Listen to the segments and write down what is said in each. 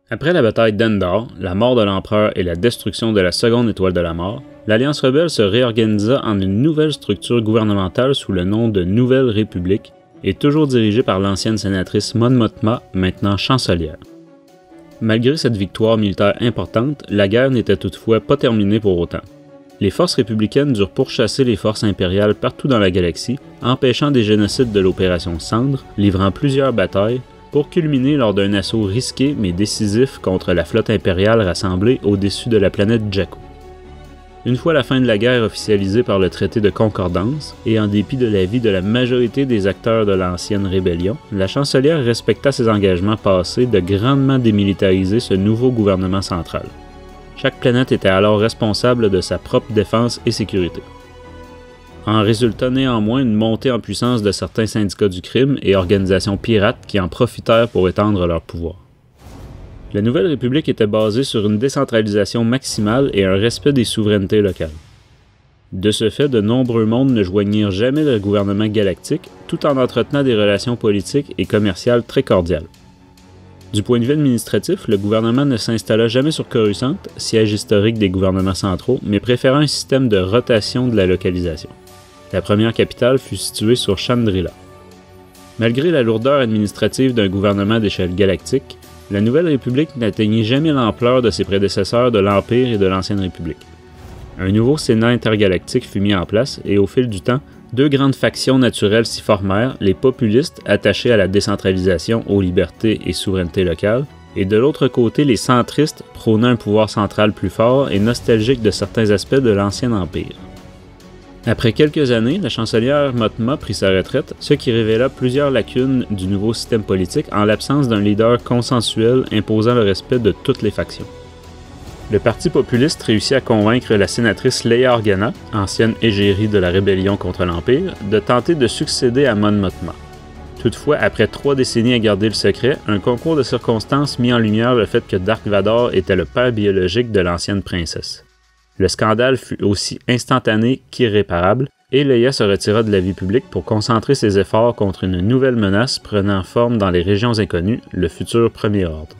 Après la bataille d'Endor, la mort de l'Empereur et la destruction de la seconde étoile de la mort, l'Alliance rebelle se réorganisa en une nouvelle structure gouvernementale sous le nom de Nouvelle République et toujours dirigée par l'ancienne sénatrice Mon Mothma, maintenant chancelière. Malgré cette victoire militaire importante, la guerre n'était toutefois pas terminée pour autant. Les forces républicaines durent pourchasser les forces impériales partout dans la galaxie, empêchant des génocides de l'opération Cendre, livrant plusieurs batailles, pour culminer lors d'un assaut risqué mais décisif contre la flotte impériale rassemblée au-dessus de la planète Jakku. Une fois la fin de la guerre officialisée par le traité de concordance, et en dépit de l'avis de la majorité des acteurs de l'ancienne rébellion, la chancelière respecta ses engagements passés de grandement démilitariser ce nouveau gouvernement central. Chaque planète était alors responsable de sa propre défense et sécurité. En résulta néanmoins une montée en puissance de certains syndicats du crime et organisations pirates qui en profitèrent pour étendre leur pouvoir. La Nouvelle République était basée sur une décentralisation maximale et un respect des souverainetés locales. De ce fait, de nombreux mondes ne joignirent jamais le gouvernement galactique, tout en entretenant des relations politiques et commerciales très cordiales. Du point de vue administratif, le gouvernement ne s'installa jamais sur Coruscant, siège historique des gouvernements centraux, mais préféra un système de rotation de la localisation. La première capitale fut située sur Chandrila. Malgré la lourdeur administrative d'un gouvernement d'échelle galactique, la Nouvelle République n'atteignit jamais l'ampleur de ses prédécesseurs de l'Empire et de l'Ancienne République. Un nouveau Sénat intergalactique fut mis en place et au fil du temps, deux grandes factions naturelles s'y formèrent, les populistes attachés à la décentralisation, aux libertés et souveraineté locale, et de l'autre côté les centristes prônant un pouvoir central plus fort et nostalgique de certains aspects de l'Ancien Empire. Après quelques années, la chancelière Mothma prit sa retraite, ce qui révéla plusieurs lacunes du nouveau système politique en l'absence d'un leader consensuel imposant le respect de toutes les factions. Le Parti populiste réussit à convaincre la sénatrice Leia Organa, ancienne égérie de la rébellion contre l'Empire, de tenter de succéder à Mon Mothma. Toutefois, après 3 décennies à garder le secret, un concours de circonstances mit en lumière le fait que Dark Vador était le père biologique de l'ancienne princesse. Le scandale fut aussi instantané qu'irréparable, et Leia se retira de la vie publique pour concentrer ses efforts contre une nouvelle menace prenant forme dans les régions inconnues, le futur Premier Ordre.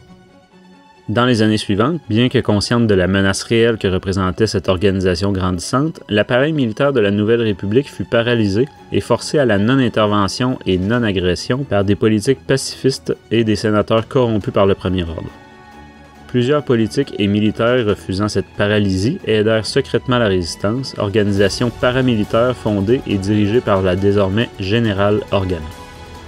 Dans les années suivantes, bien que consciente de la menace réelle que représentait cette organisation grandissante, l'appareil militaire de la Nouvelle République fut paralysé et forcé à la non-intervention et non-agression par des politiques pacifistes et des sénateurs corrompus par le Premier Ordre. Plusieurs politiques et militaires refusant cette paralysie aidèrent secrètement la résistance, organisation paramilitaire fondée et dirigée par la désormais générale Organa.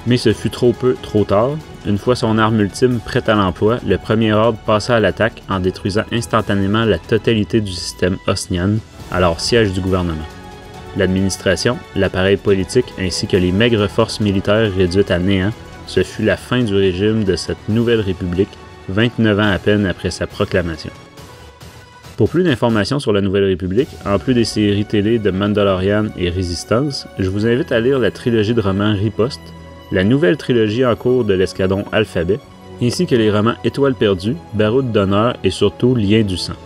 Mais ce fut trop peu, trop tard. Une fois son arme ultime prête à l'emploi, le Premier Ordre passa à l'attaque en détruisant instantanément la totalité du système Osnian, alors siège du gouvernement. L'administration, l'appareil politique ainsi que les maigres forces militaires réduites à néant, ce fut la fin du régime de cette nouvelle république, 29 ans à peine après sa proclamation. Pour plus d'informations sur la Nouvelle République, en plus des séries télé de Mandalorian et Résistance, je vous invite à lire la trilogie de romans Riposte, la nouvelle trilogie en cours de l'escadron Alphabet, ainsi que les romans Étoiles perdues, Baroud d'honneur et surtout Lien du sang.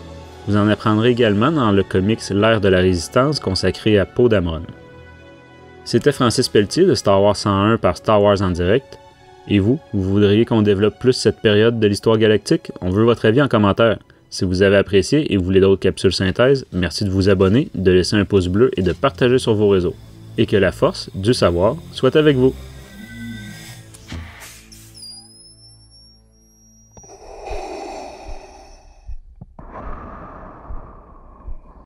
Vous en apprendrez également dans le comics L'ère de la Résistance consacré à Poe Dameron. C'était Francis Pelletier de Star Wars 101 par Star Wars en direct. Et vous voudriez qu'on développe plus cette période de l'histoire galactique? On veut votre avis en commentaire. Si vous avez apprécié et vous voulez d'autres capsules synthèse, merci de vous abonner, de laisser un pouce bleu et de partager sur vos réseaux. Et que la force du savoir soit avec vous.